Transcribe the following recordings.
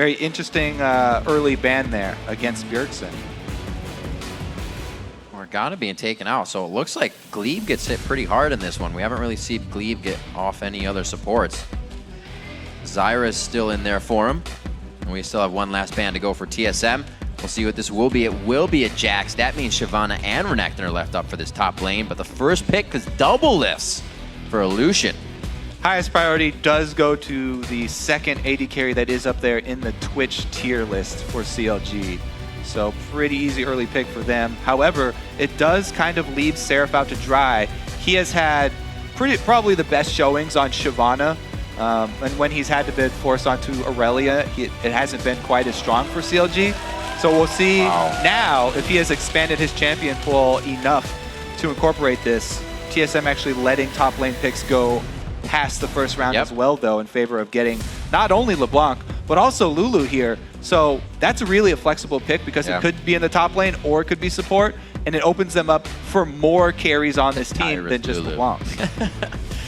Very interesting early ban there against Bjergsen. Morgana being taken out, so it looks like Glebe gets hit pretty hard in this one. We haven't really seen Glebe get off any other supports. Zyra's still in there for him, and we still have one last ban to go for TSM. We'll see what this will be. It will be a Jax. That means Shyvana and Renekton are left up for this top lane, but the first pick is double lifts for Lucian. Highest priority does go to the second AD carry that is up there in the Twitch tier list for CLG. So pretty easy early pick for them. However, it does kind of leave Seraph out to dry. He has had probably the best showings on Shyvana. And when he's had to be forced onto Aurelia, it hasn't been quite as strong for CLG. So we'll see now if he has expanded his champion pool enough to incorporate this. TSM actually letting top lane picks go past the first round as well, though, in favor of getting not only LeBlanc, but also Lulu here. So that's really a flexible pick because it could be in the top lane or it could be support, and it opens them up for more carries on this team than just LeBlanc.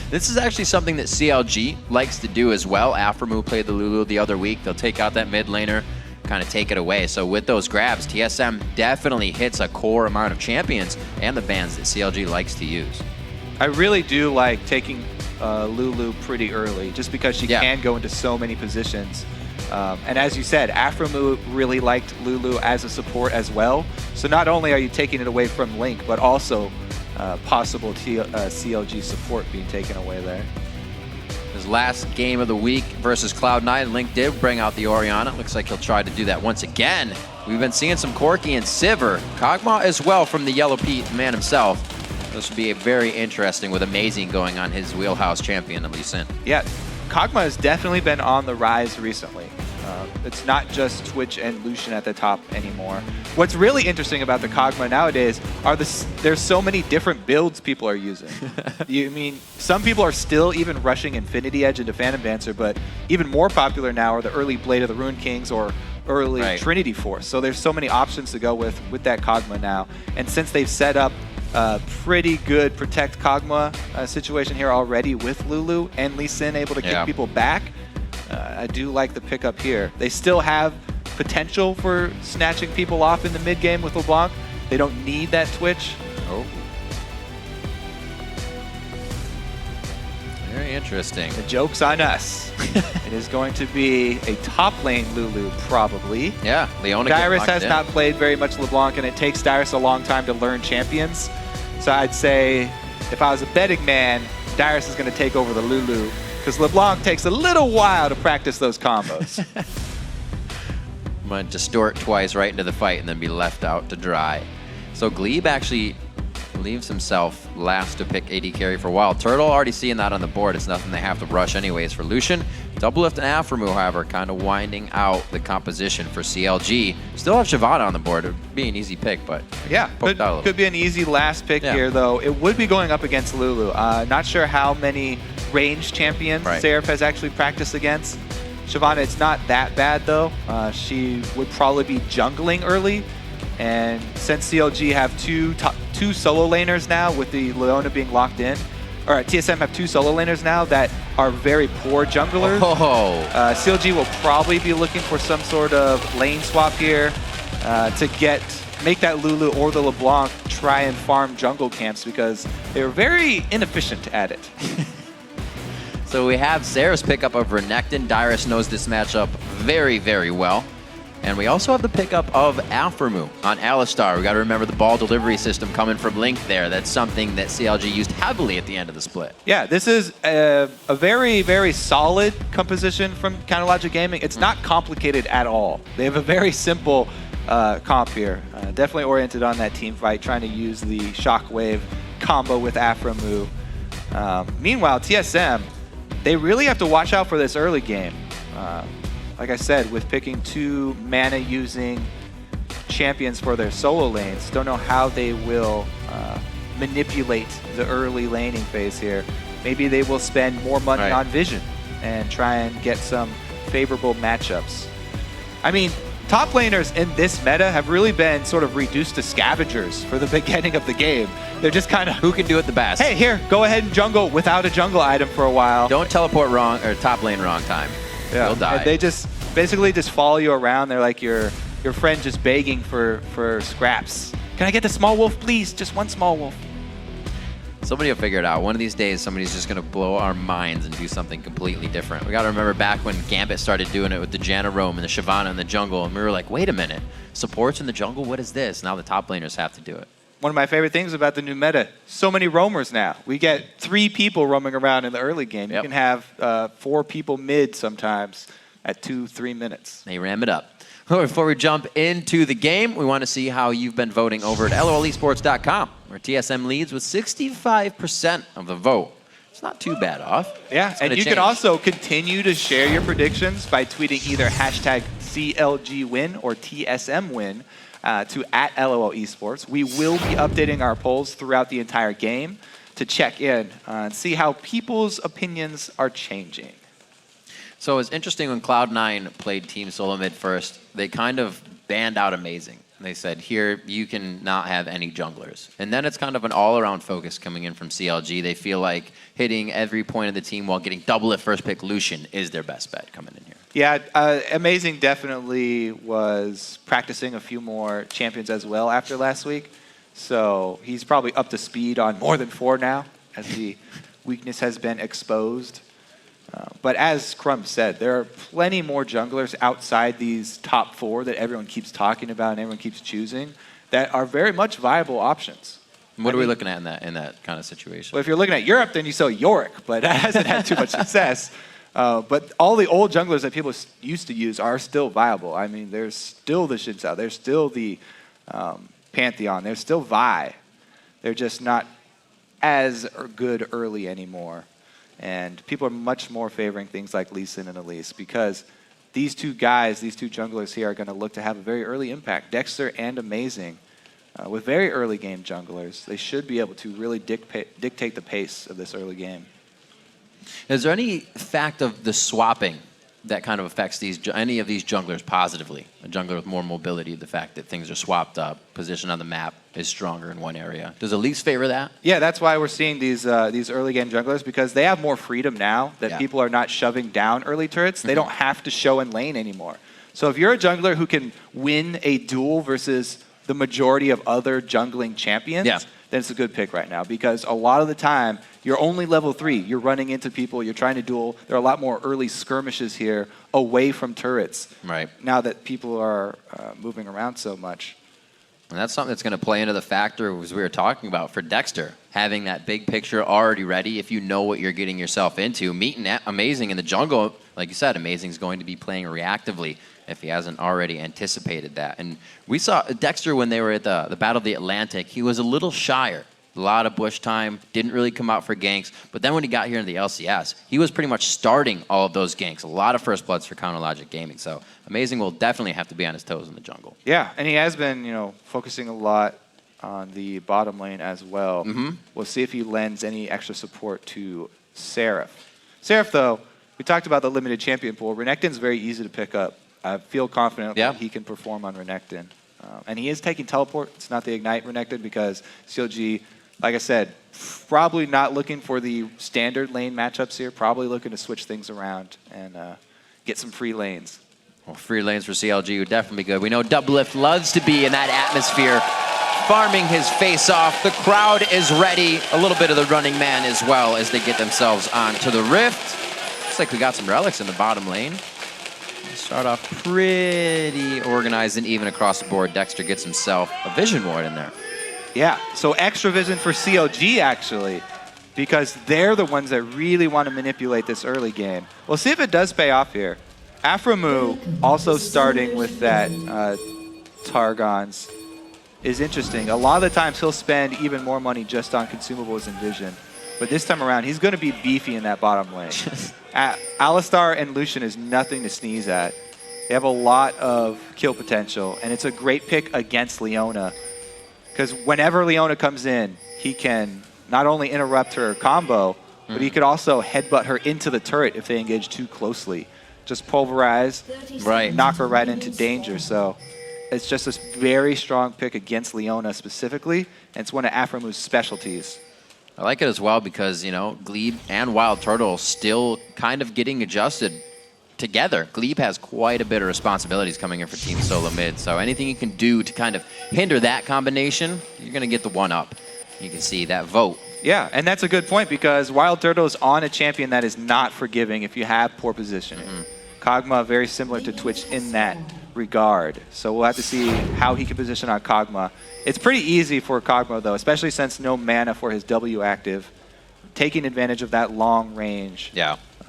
This is actually something that CLG likes to do as well. Aphromoo played the Lulu the other week. They'll take out that mid laner, kind of take it away. So with those grabs, TSM definitely hits a core amount of champions and the bans that CLG likes to use. I really do like taking Lulu pretty early, just because she can go into so many positions. And as you said, Aphromoo really liked Lulu as a support as well. So not only are you taking it away from Link, but also possible CLG support being taken away there. His last game of the week versus Cloud9, Link did bring out the Orianna. Looks like he'll try to do that once again. We've been seeing some Corki and Sivir. Kog'Maw as well from the Yellow Pete man himself. This would be a very interesting with Amazing going on his wheelhouse champion, Lee Sin. Yeah, Kog'Maw has definitely been on the rise recently. It's not just Twitch and Lucian at the top anymore. What's really interesting about the Kog'Maw nowadays are there's so many different builds people are using. I mean, some people are still even rushing Infinity Edge into Phantom Dancer, but even more popular now are the early Blade of the Ruined Kings or early Trinity Force. So there's so many options to go with that Kog'Maw now. And since they've set up a pretty good protect Kog'Maw situation here already with Lulu and Lee Sin able to kick people back, I do like the pickup here. They still have potential for snatching people off in the mid game with LeBlanc. They don't need that Twitch. Very interesting. The joke's on us. It is going to be a top lane Lulu, probably. Yeah, Leona Dyrus has not played very much LeBlanc, and it takes Dyrus a long time to learn champions. So I'd say, if I was a betting man, Dyrus is going to take over the Lulu, because LeBlanc takes a little while to practice those combos. I'm going to distort twice right into the fight and then be left out to dry. So Glebe actually leaves himself last to pick AD carry for Wild Turtle. Already seeing that on the board. It's nothing they have to rush anyways for Lucian. Double Lift and Aphromoo, however, kind of winding out the composition for CLG. Still have Shyvana on the board. It would be an easy pick, but yeah, could be an easy last pick here, though. It would be going up against Lulu. Not sure how many ranged champions Seraph has actually practiced against. Shyvana, it's not that bad, though. She would probably be jungling early. And since CLG have two solo laners now, with the Leona being locked in, or TSM have two solo laners now that are very poor junglers. CLG will probably be looking for some sort of lane swap here to make that Lulu or the LeBlanc try and farm jungle camps, because they're very inefficient at it. So we have Sarah's pickup of Renekton. Dyrus knows this matchup very, very well. And we also have the pickup of Aphromoo on Alistar. We got to remember the ball delivery system coming from Link there. That's something that CLG used heavily at the end of the split. Yeah, this is a very, very solid composition from Counterlogic Gaming. It's not complicated at all. They have a very simple comp here. Definitely oriented on that team fight, trying to use the Shockwave combo with Aphromoo. Meanwhile, TSM, they really have to watch out for this early game. Like I said, with picking two mana-using champions for their solo lanes, don't know how they will manipulate the early laning phase here. Maybe they will spend more money on vision and try and get some favorable matchups. I mean, top laners in this meta have really been sort of reduced to scavengers for the beginning of the game. They're just kind of... Who can do it the best? Hey, here, go ahead and jungle without a jungle item for a while. Don't teleport wrong, or top lane wrong time. Yeah, You'll die. And they just basically just follow you around. They're like your friend just begging for scraps. Can I get the small wolf, please? Just one small wolf. Somebody will figure it out. One of these days, somebody's just going to blow our minds and do something completely different. We got to remember back when Gambit started doing it with the Janna Roam and the Shyvana in the jungle, and we were like, wait a minute, supports in the jungle? What is this? Now the top laners have to do it. One of my favorite things about the new meta, so many roamers now. We get 3 people roaming around in the early game. You can have 4 people mid sometimes at 2-3 minutes. They ram it up. Before we jump into the game, we want to see how you've been voting over at lolesports.com, where TSM leads with 65% of the vote. It's not too bad off. Yeah, and you can also continue to share your predictions by tweeting either hashtag CLGWin or TSMWin to @LOLesports. We will be updating our polls throughout the entire game to check in and see how people's opinions are changing. So it's interesting when Cloud9 played Team Solomid first, they kind of banned out Amazing. They said, here, you can not have any junglers. And then it's kind of an all-around focus coming in from CLG. They feel like hitting every point of the team while getting double at first pick Lucian is their best bet coming in here. Yeah, Amazing definitely was practicing a few more champions as well after last week. So he's probably up to speed on more than 4 now, as the weakness has been exposed. But as Crumb said, there are plenty more junglers outside these top 4 that everyone keeps talking about and everyone keeps choosing that are very much viable options. What are we looking at in that kind of situation? Well, if you're looking at Europe, then you saw Yorick, but that hasn't had too much success. But all the old junglers that people used to use are still viable. I mean, there's still the Xin Zhao, there's still the Pantheon, there's still Vi. They're just not as good early anymore. And people are much more favoring things like Lee Sin and Elise because these 2 guys, these 2 junglers here are going to look to have a very early impact. Dexter and Amazing, with very early game junglers, they should be able to really dictate the pace of this early game. Is there any fact of the swapping that kind of affects any of these junglers positively? A jungler with more mobility, the fact that things are swapped up, position on the map is stronger in one area. Does Elise favor that? Yeah, that's why we're seeing these early game junglers because they have more freedom now that people are not shoving down early turrets. They don't have to show in lane anymore. So if you're a jungler who can win a duel versus the majority of other jungling champions, then it's a good pick right now because a lot of the time you're only level 3. You're running into people. You're trying to duel. There are a lot more early skirmishes here away from turrets. Right. Now that people are moving around so much. And that's something that's going to play into the factor as we were talking about for Dexter. Having that big picture already ready if you know what you're getting yourself into. Meeting Amazing in the jungle, like you said, Amazing's going to be playing reactively if he hasn't already anticipated that. And we saw Dexter when they were at the Battle of the Atlantic, he was a little shyer. A lot of bush time, didn't really come out for ganks. But then when he got here in the LCS, he was pretty much starting all of those ganks. A lot of first bloods for Counter Logic Gaming. So Amazing will definitely have to be on his toes in the jungle. Yeah, and he has been, focusing a lot on the bottom lane as well. We'll see if he lends any extra support to Seraph. Seraph, though, we talked about the limited champion pool. Renekton's very easy to pick up. I feel confident that he can perform on Renekton. And he is taking teleport. It's not the Ignite Renekton because CLG, like I said, probably not looking for the standard lane matchups here. Probably looking to switch things around and get some free lanes. Well, free lanes for CLG would definitely be good. We know Doublelift loves to be in that atmosphere, farming his face off. The crowd is ready. A little bit of the running man as well as they get themselves onto the Rift. Looks like we got some relics in the bottom lane. Start off pretty organized and even across the board. Dexter gets himself a Vision Ward in there. Yeah, so extra vision for CLG, actually, because they're the ones that really want to manipulate this early game. We'll see if it does pay off here. Aframu also starting with that Targons is interesting. A lot of the times he'll spend even more money just on consumables and vision. But this time around, he's going to be beefy in that bottom lane. Alistar and Lucian is nothing to sneeze at. They have a lot of kill potential, and it's a great pick against Leona. Because whenever Leona comes in, he can not only interrupt her combo, but he could also headbutt her into the turret if they engage too closely. Just pulverize, knock her right into danger. So it's just this very strong pick against Leona specifically, and it's one of Aframu's specialties. I like it as well because, Glebe and Wild Turtle still kind of getting adjusted together, Glebe has quite a bit of responsibilities coming in for Team Solomid. So anything you can do to kind of hinder that combination, you're going to get the one up. You can see that vote. Yeah, and that's a good point because Wild Turtle is on a champion that is not forgiving if you have poor positioning. Kog'Maw very similar to Twitch in that regard. So we'll have to see how he can position on Kog'Maw. It's pretty easy for Kog'Maw though, especially since no mana for his W active. Taking advantage of that long range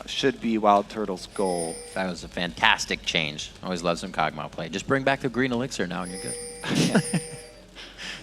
should be Wild Turtle's goal. That was a fantastic change. Always love some Kog'Maw play. Just bring back the green elixir now and you're good.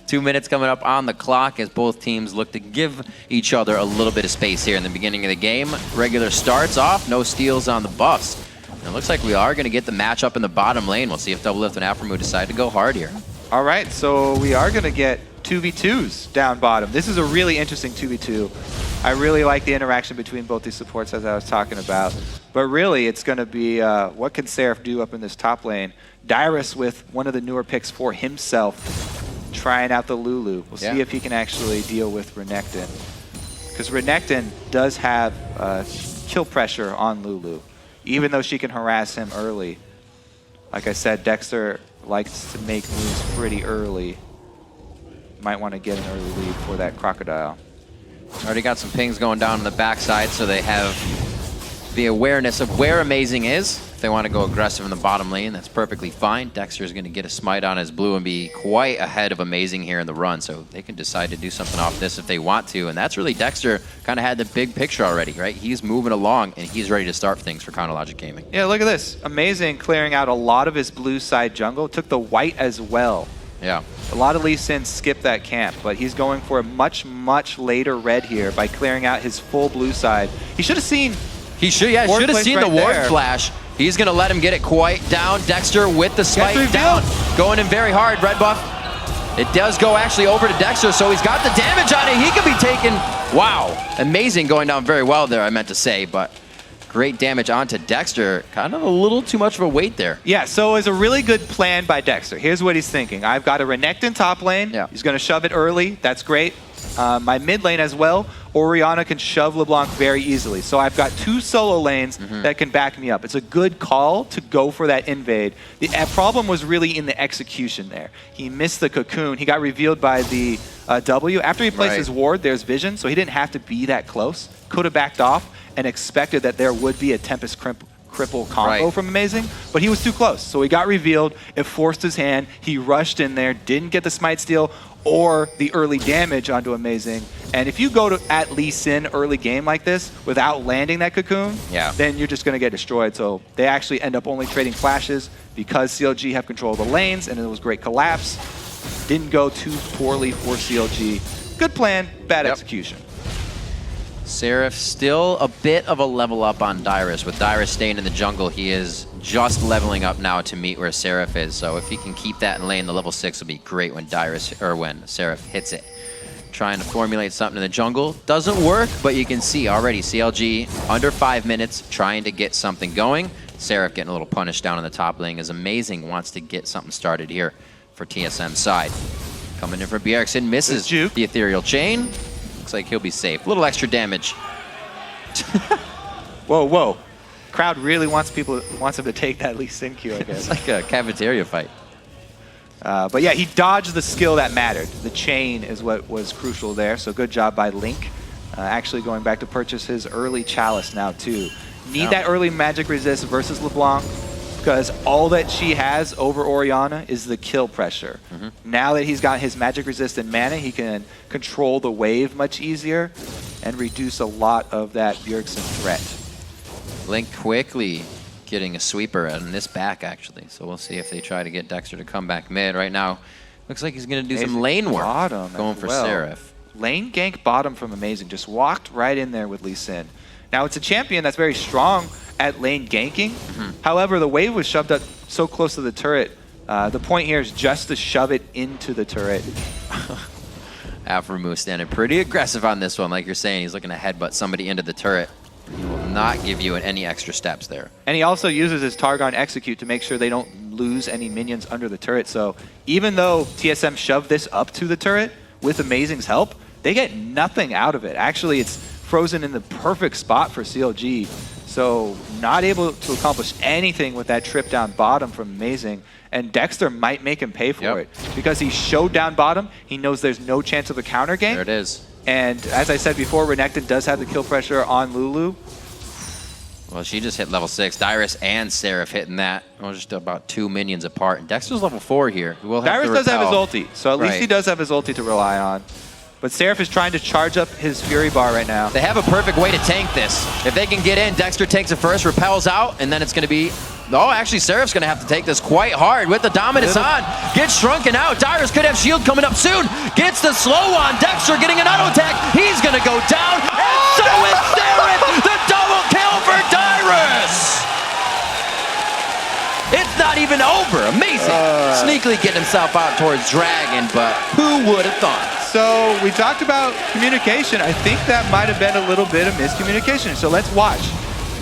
2 minutes coming up on the clock as both teams look to give each other a little bit of space here in the beginning of the game. Regular starts off, no steals on the buffs. And it looks like we are going to get the matchup in the bottom lane. We'll see if Doublelift and Afremu decide to go hard here. All right, so we are going to get 2v2s down bottom. This is a really interesting 2v2. I really like the interaction between both these supports as I was talking about. But really, it's going to be what can Seraph do up in this top lane? Dyrus with one of the newer picks for himself, trying out the Lulu. We'll see if he can actually deal with Renekton. Because Renekton does have kill pressure on Lulu, even though she can harass him early. Like I said, Dexter likes to make moves pretty early. Might want to get an early lead for that Crocodile. Already got some pings going down on the backside, so they have the awareness of where Amazing is. If they want to go aggressive in the bottom lane, that's perfectly fine. Dexter is going to get a smite on his blue and be quite ahead of Amazing here in the run, so they can decide to do something off this if they want to. And that's really Dexter kind of had the big picture already, right? He's moving along, and he's ready to start things for Chronologic Gaming. Yeah, look at this. Amazing clearing out a lot of his blue side jungle. Took the white as well. Yeah. A lot of Lee Sin skipped that camp, but he's going for a much, much later red here by clearing out his full blue side. He should have seen... He should, yeah, should have seen the ward flash. He's going to let him get it quite down. Dexter with the smite down. Going in very hard, red buff. It does go actually over to Dexter, so he's got the damage on it. He could be taken... Wow. Amazing going down very well there, I meant to say, but... Great damage onto Dexter. Kind of a little too much of a weight there. Yeah, so it's a really good plan by Dexter. Here's what he's thinking. I've got a Renekton top lane. Yeah. He's going to shove it early. That's great. My mid lane as well, Orianna can shove LeBlanc very easily. So I've got two solo lanes that can back me up. It's a good call to go for that invade. The problem was really in the execution there. He missed the cocoon. He got revealed by the W. After he placed his ward, there's vision, so he didn't have to be that close. Could have backed off and expected that there would be a Tempest Cripple combo from Amazing, but he was too close. So he got revealed, it forced his hand, he rushed in there, didn't get the smite steal or the early damage onto Amazing. And if you go to at Lee Sin early game like this without landing that cocoon, then you're just going to get destroyed. So they actually end up only trading flashes because CLG have control of the lanes, and it was great collapse. Didn't go too poorly for CLG. Good plan, bad execution. Seraph still a bit of a level up on Dyrus. With Dyrus staying in the jungle, he is just leveling up now to meet where Seraph is. So if he can keep that in lane, the level 6 will be great when when Seraph hits it. Trying to formulate something in the jungle. Doesn't work, but you can see already CLG under 5 minutes trying to get something going. Seraph getting a little punished down in the top lane is Amazing. Wants to get something started here for TSM's side. Coming in for Bjergsen, misses the ethereal chain. Looks like he'll be safe. A little extra damage. Whoa, whoa. Crowd really wants him to take that Lee Sin Q, I guess. It's like a cafeteria fight. But yeah, he dodged the skill that mattered. The chain is what was crucial there, so good job by Link. Actually going back to purchase his early Chalice now, too. Need that early magic resist versus LeBlanc, because all that she has over Orianna is the kill pressure. Now that he's got his magic resist and mana, he can control the wave much easier and reduce a lot of that Bjergsen threat. Link quickly getting a sweeper on this back, actually. So we'll see if they try to get Dexter to come back mid. Right now, looks like he's going to do some lane work. Going for Seraph. Lane gank bottom from Amazing. Just walked right in there with Lee Sin. Now, it's a champion that's very strong at lane ganking. However, the wave was shoved up so close to the turret. The point here is just to shove it into the turret. Afremu standing pretty aggressive on this one. Like you're saying, he's looking to headbutt somebody into the turret. He will not give you any extra steps there. And he also uses his Targon Execute to make sure they don't lose any minions under the turret. So even though TSM shoved this up to the turret with Amazing's help, they get nothing out of it. Actually, it's frozen in the perfect spot for CLG. So not able to accomplish anything with that trip down bottom from Amazing. And Dexter might make him pay for it. Because he showed down bottom, he knows there's no chance of a counter gank. There it is. And as I said before, Renekton does have the kill pressure on Lulu. Well, she just hit level 6. Dyrus and Seraph hitting that. Well, just about 2 minions apart. And Dexter's level 4 here. Dyrus does have his ulti, so at least he does have his ulti to rely on. But Seraph is trying to charge up his Fury Bar right now. They have a perfect way to tank this. If they can get in, Dexter takes it first, repels out, and then it's going to be... Oh, actually, Seraph's going to have to take this quite hard with the Dominus on. Gets shrunken out. Dyrus could have shield coming up soon. Gets the slow on. Dexter getting an auto attack. He's going to go down. And so is Seraph. The double kill for Dyrus. It's not even over. Amazing. Sneakily getting himself out towards Dragon, but who would have thought? So we talked about communication. I think that might have been a little bit of miscommunication. So let's watch.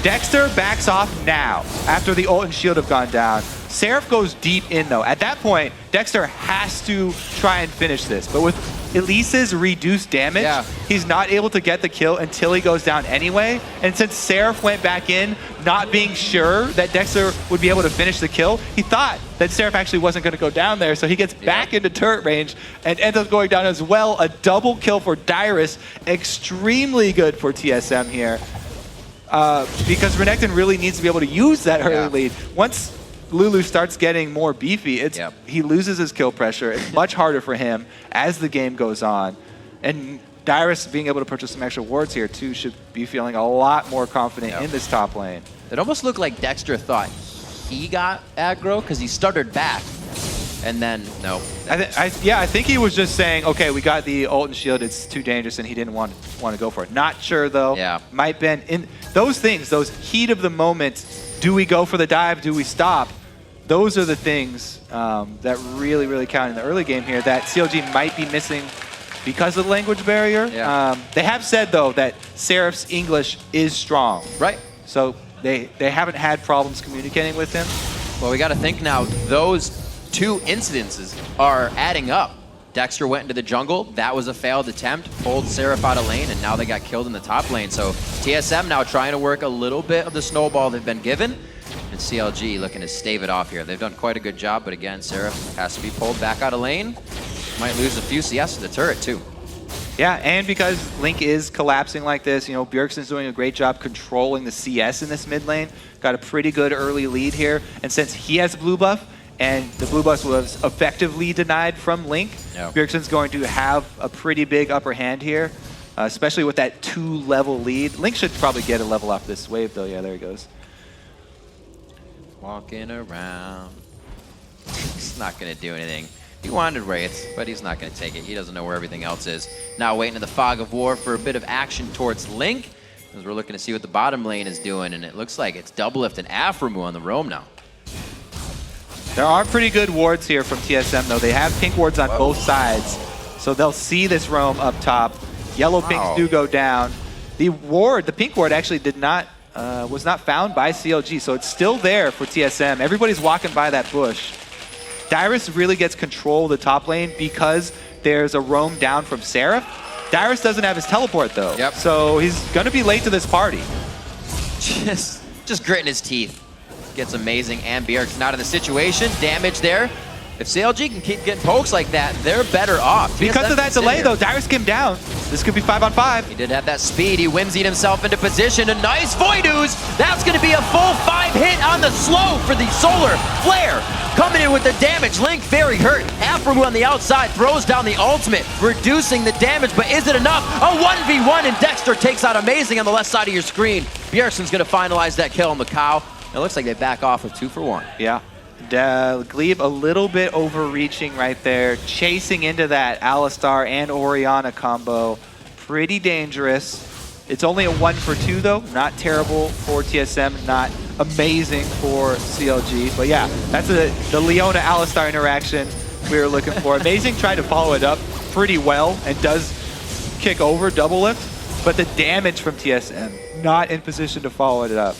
Dexter backs off now after the ult and shield have gone down. Seraph goes deep in though. At that point, Dexter has to try and finish this. But with Elise's reduced damage, he's not able to get the kill until he goes down anyway. And since Seraph went back in, not being sure that Dexter would be able to finish the kill, he thought that Seraph actually wasn't going to go down there. So he gets back into turret range and ends up going down as well. A double kill for Dyrus. Extremely good for TSM here. Because Renekton really needs to be able to use that early lead. Once Lulu starts getting more beefy, he loses his kill pressure. It's much harder for him as the game goes on. And Dyrus being able to purchase some extra wards here too should be feeling a lot more confident in this top lane. It almost looked like Dexter thought he got aggro because he stuttered back. And then, no. I think he was just saying, okay, we got the ult and shield, it's too dangerous, and he didn't want to go for it. Not sure, though. Might been in those things, those heat of the moment, do we go for the dive, do we stop? Those are the things that really, really count in the early game here that CLG might be missing because of the language barrier. They have said, though, that Seraph's English is strong. So they haven't had problems communicating with him. Well, we got to think now, those 2 incidences are adding up. Dexter went into the jungle. That was a failed attempt. Pulled Seraph out of lane, and now they got killed in the top lane. So TSM now trying to work a little bit of the snowball they've been given. And CLG looking to stave it off here. They've done quite a good job, but again, Seraph has to be pulled back out of lane. Might lose a few CS to the turret, too. Yeah, and because Link is collapsing like this, you know, Bjergsen's doing a great job controlling the CS in this mid lane. Got a pretty good early lead here. And since he has blue buff, and the blue buff was effectively denied from Link, Bjergsen's going to have a pretty big upper hand here, especially with that 2-level lead. Link should probably get a level off this wave, though. Yeah, there he goes. Walking around. He's not going to do anything. He wanted Wraiths, but he's not going to take it. He doesn't know where everything else is. Now waiting in the fog of war for a bit of action towards Link, as we're looking to see what the bottom lane is doing, and it looks like it's Doublelift and Aframu on the roam now. There are pretty good wards here from TSM, though. They have pink wards on both sides, so they'll see this roam up top. Yellow pinks do go down. The pink ward actually was not found by CLG, so it's still there for TSM. Everybody's walking by that bush. Dyrus really gets control of the top lane because there's a roam down from Seraph. Dyrus doesn't have his teleport, though, so he's going to be late to this party. Just gritting his teeth. Gets Amazing and Bjergsen out of the situation. Damage there. If CLG can keep getting pokes like that, they're better off. Because of that delay, though, Dyrus came down. This could be 5-on-5. He did have that speed. He whimsied himself into position. A nice Void Ooze. That's going to be a full 5 hit on the slow for the Solar Flare. Coming in with the damage. Link very hurt. Aframu on the outside throws down the ultimate, reducing the damage, but is it enough? A 1v1, and Dexter takes out Amazing on the left side of your screen. Bjergsen's going to finalize that kill on the cow. It looks like they back off with 2 for 1. Yeah. Glebe a little bit overreaching right there, chasing into that Alistar and Orianna combo. Pretty dangerous. It's only a 1 for 2, though. Not terrible for TSM, not amazing for CLG. But yeah, that's the Leona-Alistar interaction we were looking for. Amazing tried to follow it up pretty well and does kick over Doublelift, but the damage from TSM, not in position to follow it up.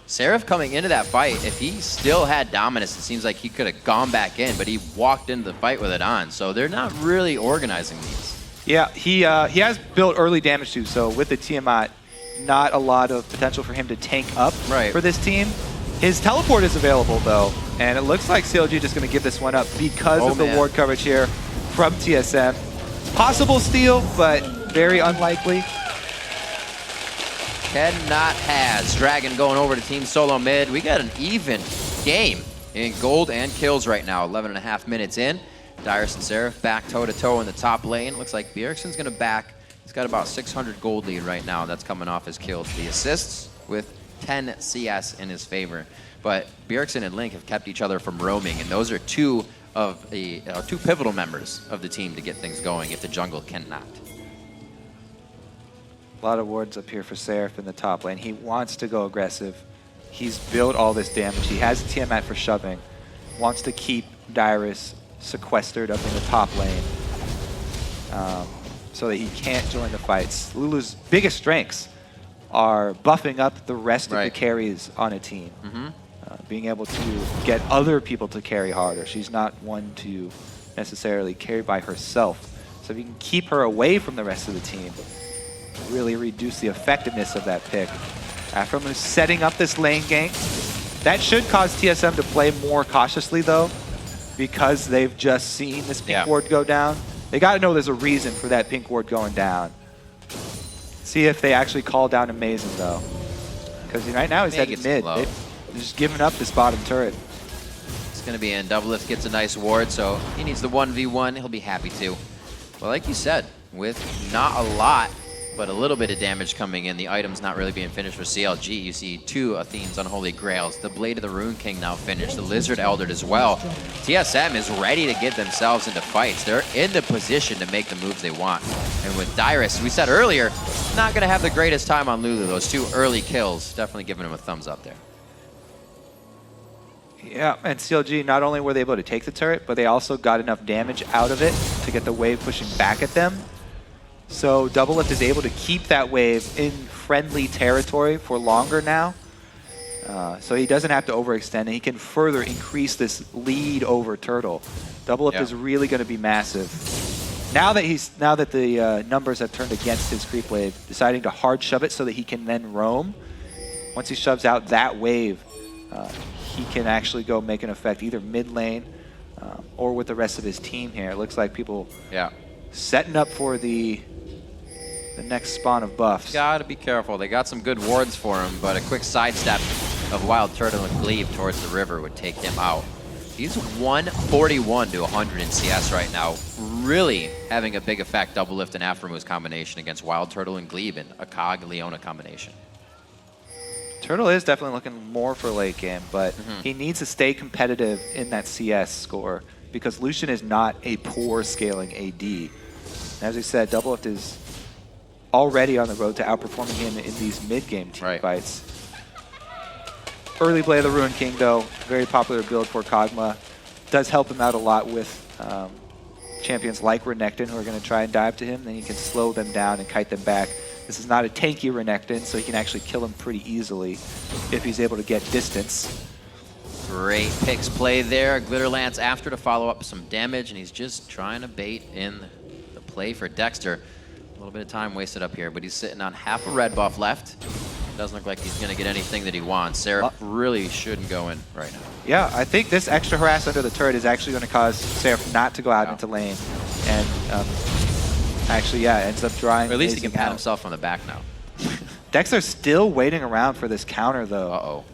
Seraph coming into that fight, if he still had Dominus, it seems like he could have gone back in, but he walked into the fight with it on, so they're not really organizing these. Yeah, he has built early damage too, so with the Tiamat, not a lot of potential for him to tank up Right. for this team. His teleport is available though, and it looks like CLG just going to give this one up because of the ward coverage here from TSM. Possible steal, but very unlikely. Cannot has. Dragon going over to Team Solomid. We got an even game in gold and kills right now. 11.5 minutes in. Dyrus and Seraph back toe-to-toe in the top lane. Looks like Bjergsen's going to back. He's got about 600 gold lead right now. That's coming off his kills. The assists with 10 CS in his favor. But Bjergsen and Link have kept each other from roaming, and those are two of the two pivotal members of the team to get things going if the jungle cannot. A lot of wards up here for Seraph in the top lane. He wants to go aggressive. He's built all this damage. He has a Tiamat for shoving. Wants to keep Dyrus sequestered up in the top lane so that he can't join the fights. Lulu's biggest strengths are buffing up the rest of the carries on a team. Being able to get other people to carry harder. She's not one to necessarily carry by herself. So if you can keep her away from the rest of the team, really reduce the effectiveness of that pick. From setting up this lane gank, that should cause TSM to play more cautiously though, because they've just seen this pink ward go down. They got to know there's a reason for that pink ward going down. See if they actually call down Amazing though, because right now he's headed mid. They're just giving up this bottom turret. It's going to be in. Doublelift gets a nice ward, so he needs the 1v1. He'll be happy to. Well, like you said, with not a lot, but a little bit of damage coming in, the item's not really being finished for CLG. You see 2 Athene's Unholy Grails. The Blade of the Rune King now finished. The Lizard Eldered as well. TSM is ready to get themselves into fights. They're in the position to make the moves they want. And with Dyrus, we said earlier, not going to have the greatest time on Lulu. Those 2 early kills, definitely giving him a thumbs up there. Yeah, and CLG, not only were they able to take the turret, but they also got enough damage out of it to get the wave pushing back at them. So Doublelift is able to keep that wave in friendly territory for longer now. So he doesn't have to overextend, and he can further increase this lead over Turtle. Doublelift is really going to be massive. Now that the numbers have turned against his creep wave, deciding to hard shove it so that he can then roam. Once he shoves out that wave, he can actually go make an effect either mid lane or with the rest of his team here. It looks like people setting up for the next spawn of buffs. Gotta be careful. They got some good wards for him, but a quick sidestep of Wild Turtle and Cleave towards the river would take him out. He's 141 to 100 in CS right now. Really having a big effect, Doublelift and Afromoose combination against Wild Turtle and Glebe and a Cog Leona combination. Turtle is definitely looking more for late game, but he needs to stay competitive in that CS score because Lucian is not a poor scaling AD. As we said, Doublelift is already on the road to outperforming him in these mid-game team fights. Early Blade of the Ruined King, though, very popular build for Kog'Maw. Does help him out a lot with champions like Renekton who are going to try and dive to him. Then he can slow them down and kite them back. This is not a tanky Renekton, so he can actually kill him pretty easily if he's able to get distance. Great picks play there. Glitterlance after to follow up some damage, and he's just trying to bait in the play for Dexter. A little bit of time wasted up here, but he's sitting on half a red buff left. Doesn't look like he's going to get anything that he wants. Seraph really shouldn't go in right now. Yeah, I think this extra harass under the turret is actually going to cause Seraph not to go out into lane. And actually, ends up drawing. Or at least he can pat himself on the back now. Dexter's still waiting around for this counter, though. Uh-oh.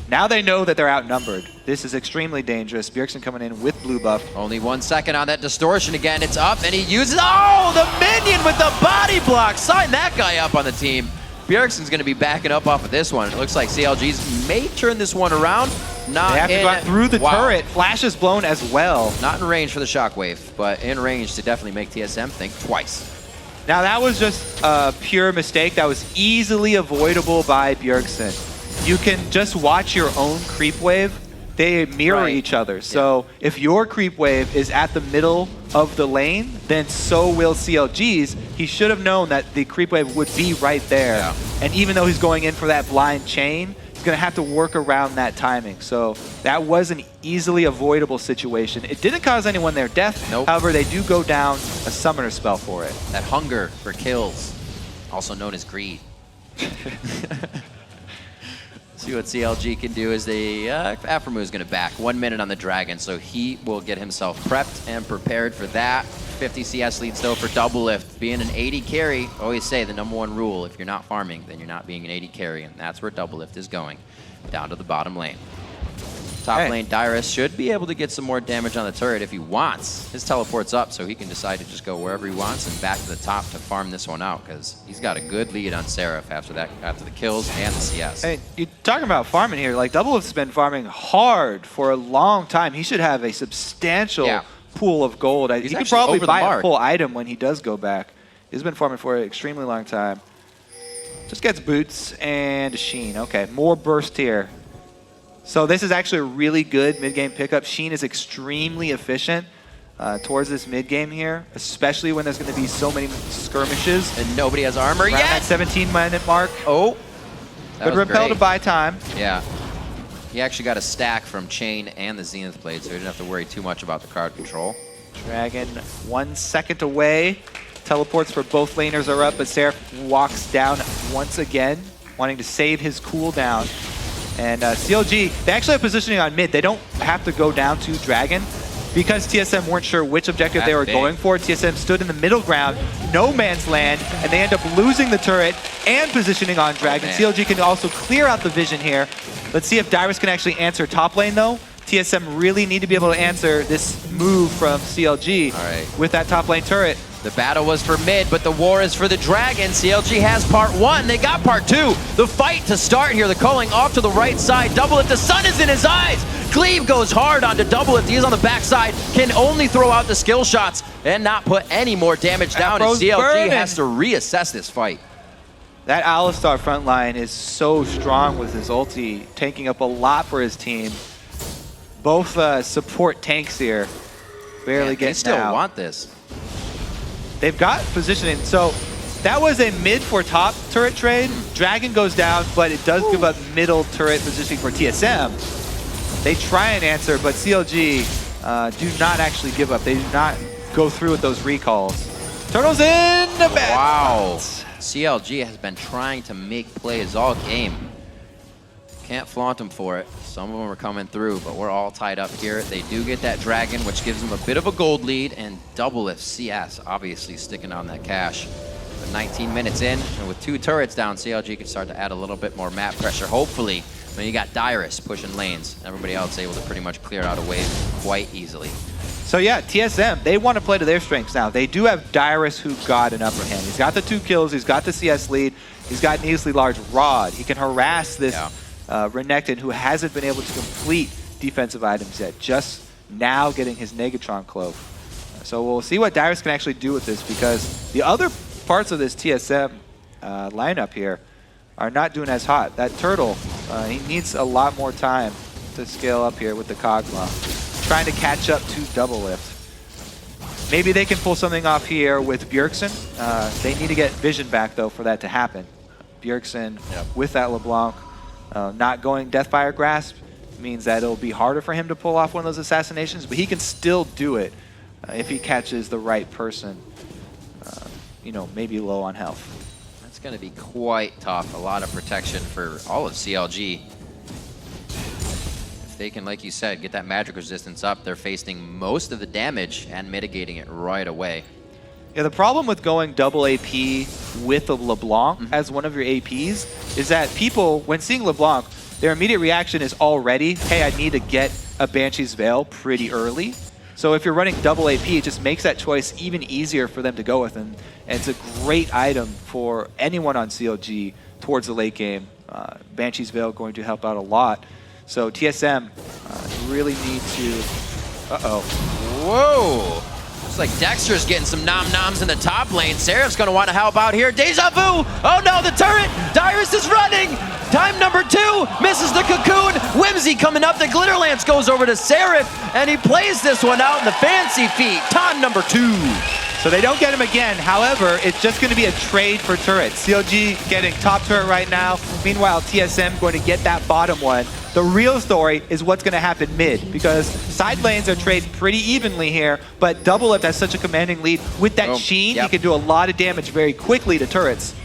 Now they know that they're outnumbered. This is extremely dangerous. Bjergsen coming in with blue buff. Only 1 second on that distortion again. It's up, and he uses... Oh, the minion with the body block! Sign that guy up on the team. Bjergsen's going to be backing up off of this one. It looks like CLG's may turn this one around. Not they have to go through the turret. Flash is blown as well. Not in range for the shockwave, but in range to definitely make TSM think twice. Now that was just a pure mistake that was easily avoidable by Bjergsen. You can just watch your own creep wave. They mirror each other. So if your creep wave is at the middle of the lane, then so will CLG's. He should have known that the creep wave would be right there. Yeah. And even though he's going in for that blind chain, he's going to have to work around that timing. So that was an easily avoidable situation. It didn't cause anyone their death. Nope. However, they do go down a summoner spell for it. That hunger for kills also known as greed. See what CLG can do is Aphromoo is going to back 1 minute on the Dragon, so he will get himself prepped and prepared for that. 50 CS leads though for Doublelift. Being an 80 carry, always say the #1 rule, if you're not farming, then you're not being an 80 carry, and that's where Doublelift is going, down to the bottom lane. Top lane, Dyrus should be able to get some more damage on the turret if he wants. His teleport's up, so he can decide to just go wherever he wants and back to the top to farm this one out, because he's got a good lead on Seraph after the kills and the CS. Hey, you're talking about farming here. Like, Doublelift's been farming hard for a long time. He should have a substantial pool of gold. He could probably buy a full item when he does go back. He's been farming for an extremely long time. Just gets boots and a Sheen. Okay, more burst here. So this is actually a really good mid-game pickup. Sheen is extremely efficient towards this mid-game here, especially when there's going to be so many skirmishes. And nobody has armor yet. That 17-minute mark. Oh, good repel to buy time. Yeah. He actually got a stack from Chain and the Zenith Blade, so he didn't have to worry too much about the card control. Dragon 1 second away. Teleports for both laners are up, but Seraph walks down once again, wanting to save his cooldown. And CLG, they actually have positioning on mid. They don't have to go down to Dragon. Because TSM weren't sure which objective they were going for, TSM stood in the middle ground, no man's land, and they end up losing the turret and positioning on Dragon. CLG can also clear out the vision here. Let's see if Dyrus can actually answer top lane though. TSM really need to be able to answer this move from CLG with that top lane turret. The battle was for mid, but the war is for the Dragon. CLG has part 1, they got part 2. The fight to start here, the culling off to the right side. Doublelift, the sun is in his eyes. Glaive goes hard onto Doublelift. He is on the backside, can only throw out the skill shots and not put any more damage down. And CLG has to reassess this fight. That Alistar front line is so strong with his ulti, taking up a lot for his team. Both support tanks here, barely getting They still out. want this. They've got positioning. So that was a mid for top turret trade. Dragon goes down, but it does give up middle turret positioning for TSM. They try and answer, but CLG do not actually give up. They do not go through with those recalls. Turtles in the bad spots. CLG has been trying to make plays all game. Can't flaunt them for it. Some of them are coming through, but we're all tied up here. They do get that Dragon, which gives them a bit of a gold lead, and Doublelift CS obviously sticking on that cash. But 19 minutes in, and with 2 turrets down, CLG can start to add a little bit more map pressure, hopefully. When you got Dyrus pushing lanes, everybody else able to pretty much clear out a wave quite easily. So yeah, TSM, they want to play to their strengths now. They do have Dyrus who got an upper hand. He's got the 2 kills, he's got the CS lead, he's got an easily large rod. He can harass this Renekton, who hasn't been able to complete defensive items yet, just now getting his Negatron cloak. So we'll see what Dyrus can actually do with this, because the other parts of this TSM lineup here are not doing as hot. That turtle, he needs a lot more time to scale up here with the Kog'Maw, trying to catch up to Doublelift. Maybe they can pull something off here with Bjergsen. They need to get vision back though for that to happen. Bjergsen with that LeBlanc. Not going Deathfire Grasp means that it'll be harder for him to pull off one of those assassinations, but he can still do it if he catches the right person, you know, maybe low on health. That's going to be quite tough. A lot of protection for all of CLG. If they can, like you said, get that magic resistance up, they're facing most of the damage and mitigating it right away. Yeah, the problem with going double AP with a LeBlanc as one of your APs is that people, when seeing LeBlanc, their immediate reaction is already, hey, I need to get a Banshee's Veil pretty early. So if you're running double AP, it just makes that choice even easier for them to go with. And it's a great item for anyone on CLG towards the late game. Banshee's Veil going to help out a lot. So TSM really need to... Whoa! Looks like Dexter's getting some nom-noms in the top lane. Seraph's gonna want to help out here. Deja vu! Oh no, the turret! Dyrus is running! Time number 2, misses the cocoon. Whimsy coming up, the Glitter Lance goes over to Seraph, and he plays this one out in the fancy feet. Time number 2. So they don't get him again. However, it's just going to be a trade for turrets. CLG getting top turret right now. Meanwhile, TSM going to get that bottom one. The real story is what's going to happen mid, because side lanes are traded pretty evenly here, but Doublelift has such a commanding lead. With that Sheen, he can do a lot of damage very quickly to turrets.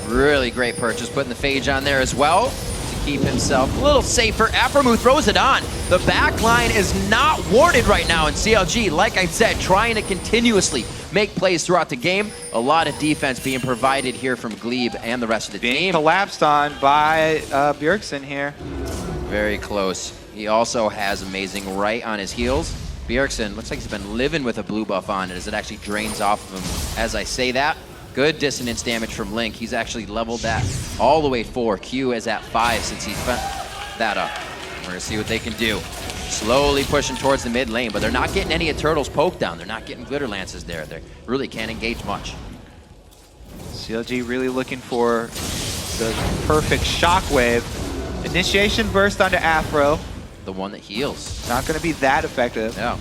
Really great purchase, putting the Phage on there as well to keep himself a little safer. Aframu throws it on. The back line is not warded right now in CLG. Like I said, trying to continuously make plays throughout the game. A lot of defense being provided here from Glebe and the rest of the team. Collapsed on by Bjergsen here. Very close. He also has Amazing right on his heels. Bjergsen looks like he's been living with a blue buff on it as it actually drains off of him. As I say that, good dissonance damage from Link. He's actually leveled that all the way 4. Q is at 5 since he spent that up. We're gonna see what they can do. Slowly pushing towards the mid lane, but they're not getting any of Turtle's poke down. They're not getting Glitter Lances there. They really can't engage much. CLG really looking for the perfect shockwave. Initiation burst onto Afro. The one that heals. Not going to be that effective. Yeah.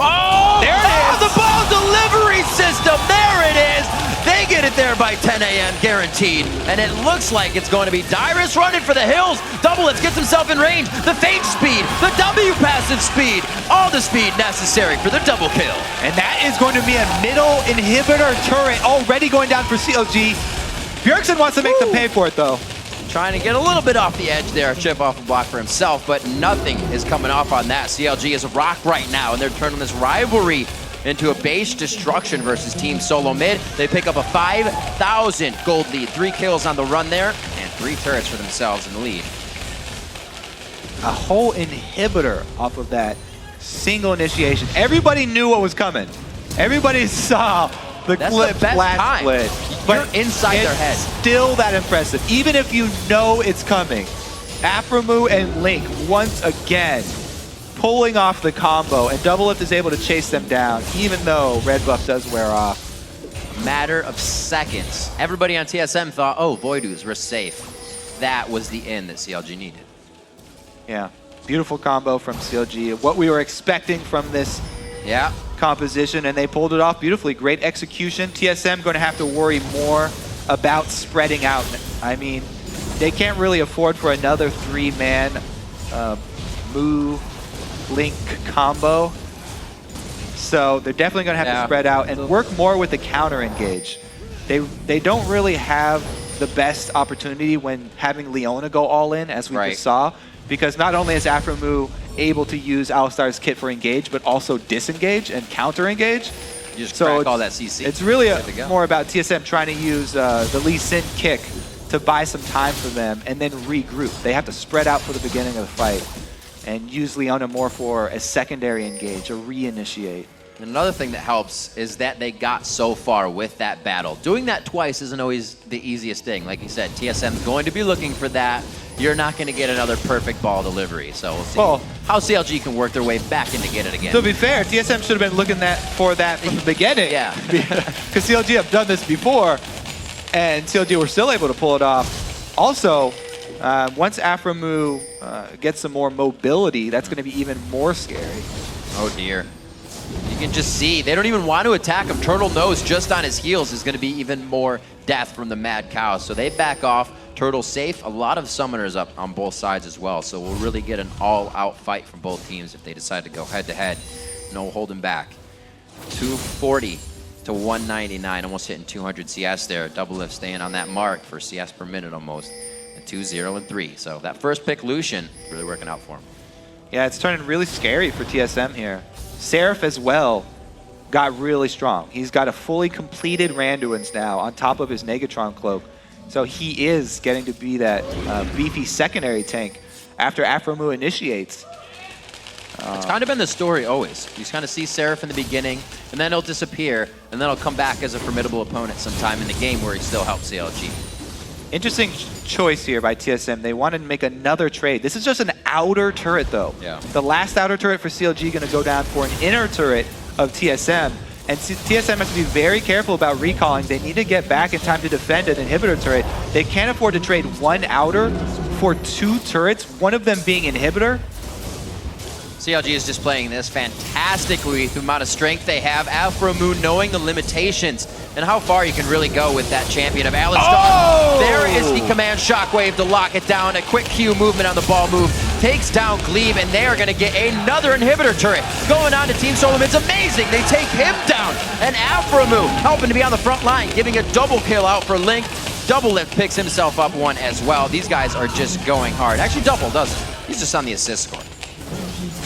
Oh! There it is! The ball delivery system! There it is! They get it there by 10 a.m. guaranteed. And it looks like it's going to be Dyrus running for the hills. Doublets gets himself in range. The Phage speed, the W passive speed, all the speed necessary for the double kill. And that is going to be a middle inhibitor turret already going down for CLG. Bjergsen wants to make them pay for it though. Trying to get a little bit off the edge there, chip off a block for himself, but nothing is coming off on that. CLG is a rock right now, and they're turning this rivalry into a base destruction versus Team Solomid. They pick up a 5,000 gold lead, 3 kills on the run there, and 3 turrets for themselves in the lead. A whole inhibitor off of that single initiation. Everybody knew what was coming. Everybody saw the clip last split. But you're inside their head. Still that impressive, even if you know it's coming. Aframu and Link once again pulling off the combo, and Doublelift is able to chase them down, even though red buff does wear off. Matter of seconds. Everybody on TSM thought, oh, VODS, we're safe. That was the end that CLG needed. Yeah, beautiful combo from CLG. What we were expecting from this composition, and they pulled it off beautifully. Great execution. TSM going to have to worry more about spreading out. I mean, they can't really afford for another 3-man Moo Link combo. So they're definitely going to have to spread out and work more with the counter engage. They don't really have the best opportunity when having Leona go all in, as we just saw, because not only is Aframu able to use Alistar's kit for engage, but also disengage and counter engage. You just crack all that CC. It's really more about TSM trying to use the Lee Sin kick to buy some time for them and then regroup. They have to spread out for the beginning of the fight and use Leona more for a secondary engage, a reinitiate. And another thing that helps is that they got so far with that battle. Doing that twice isn't always the easiest thing. Like you said, TSM's going to be looking for that. You're not going to get another perfect ball delivery. So we'll see how CLG can work their way back in to get it again. To be fair, TSM should have been looking for that from the beginning. Because CLG have done this before, and CLG were still able to pull it off. Also, once Aframu gets some more mobility, that's going to be even more scary. Oh dear. You can just see, they don't even want to attack him. Turtle knows just on his heels is going to be even more death from the Mad Cow. So they back off. Turtle's safe. A lot of summoners up on both sides as well. So we'll really get an all-out fight from both teams if they decide to go head-to-head. No holding back. 240 to 199, almost hitting 200 CS there. Doublelift staying on that mark for CS per minute almost. 2-0 and 3. So that first pick, Lucian, really working out for him. Yeah, it's turning really scary for TSM here. Seraph as well got really strong. He's got a fully completed Randuin's now on top of his Negatron cloak. So he is getting to be that beefy secondary tank after Aframu initiates. It's kind of been the story always. You kind of see Seraph in the beginning, and then he'll disappear, and then he'll come back as a formidable opponent sometime in the game where he still helps CLG. Interesting choice here by TSM. They wanted to make another trade. This is just an outer turret, though. Yeah. The last outer turret for CLG going to go down for an inner turret of TSM. And TSM has to be very careful about recalling. They need to get back in time to defend an inhibitor turret. They can't afford to trade one outer for 2 turrets, one of them being inhibitor. CLG is just playing this fantastically with the amount of strength they have. Aframu knowing the limitations and how far you can really go with that champion of Alistar. There is the command shockwave to lock it down. A quick Q movement on the ball move. Takes down Glebe, and they are going to get another inhibitor turret. Going on to Team Solomid. It's amazing. They take him down. And Aframu helping to be on the front line, giving a double kill out for Link. Double Lift picks himself up one as well. These guys are just going hard. Actually, Double doesn't. He's just on the assist score.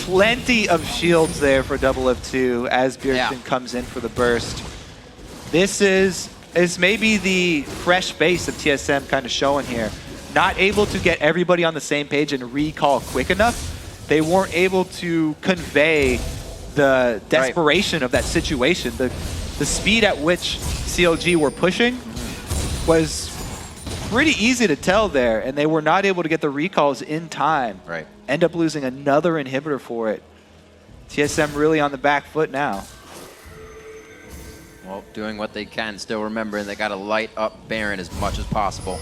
Plenty of shields there for Double Lift 2 as Bjergsen comes in for the burst. This is maybe the fresh face of TSM kind of showing here. Not able to get everybody on the same page and recall quick enough. They weren't able to convey the desperation of that situation. The speed at which CLG were pushing was pretty easy to tell there, and they were not able to get the recalls in time. Right. End up losing another inhibitor for it. TSM really on the back foot now. Well, doing what they can, still remembering they got to light up Baron as much as possible.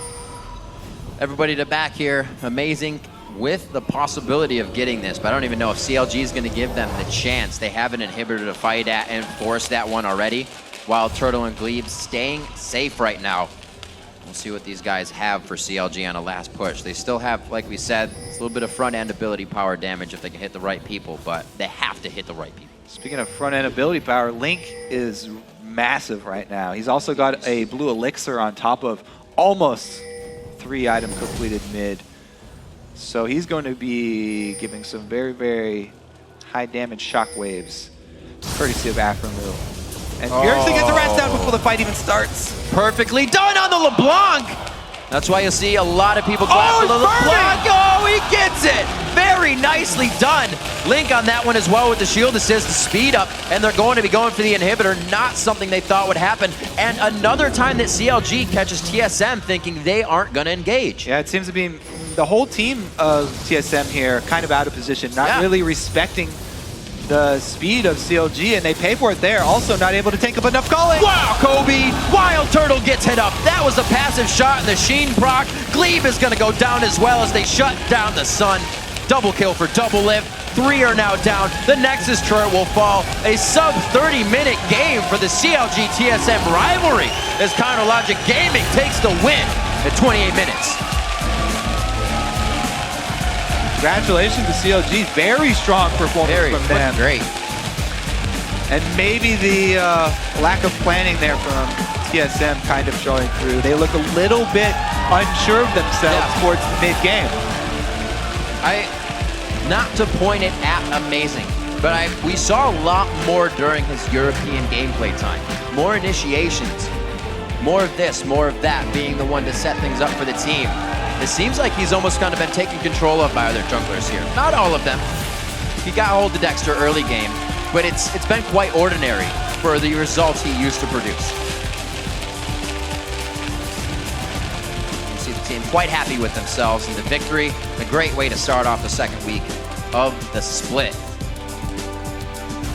Everybody to back here, amazing with the possibility of getting this, but I don't even know if CLG is going to give them the chance. They have an inhibitor to fight at and force that one already, while Turtle and Glebe staying safe right now. We'll see what these guys have for CLG on a last push. They still have, like we said, a little bit of front-end ability power damage if they can hit the right people, but they have to hit the right people. Speaking of front-end ability power, Link is massive right now. He's also got a blue elixir on top of almost 3-item completed mid. So he's going to be giving some very, very high damage shockwaves, courtesy of Aframu. And Bjergsen gets the rest down before the fight even starts. Perfectly done on the LeBlanc. That's why you'll see a lot of people go after the LeBlanc. Oh, he gets it. Very nicely done. Link on that one as well with the shield assist, the speed up, and they're going to be going for the inhibitor. Not something they thought would happen. And another time that CLG catches TSM thinking they aren't going to engage. Yeah, it seems to be the whole team of TSM here kind of out of position, not really respecting the speed of CLG, and they pay for it there. Also not able to take up enough calling. Wow, Kobe! Wild Turtle gets hit up. That was a passive shot in the Sheen proc. Glebe is going to go down as well as they shut down the Sun. Double kill for Double Lift. 3 are now down. The Nexus turret will fall. A sub 30-minute game for the CLG TSM rivalry as Counterlogic Gaming takes the win at 28 minutes. Congratulations to CLG. Very strong performance from them. Great. And maybe the lack of planning there from TSM kind of showing through. They look a little bit unsure of themselves towards the mid-game. Not to point it at amazing, but we saw a lot more during his European gameplay time. More initiations, more of this, more of that, being the one to set things up for the team. It seems like he's almost kind of been taken control of by other junglers here. Not all of them. He got hold of Dexter early game, but it's been quite ordinary for the results he used to produce. You see the team quite happy with themselves, and the victory, a great way to start off the second week of the split.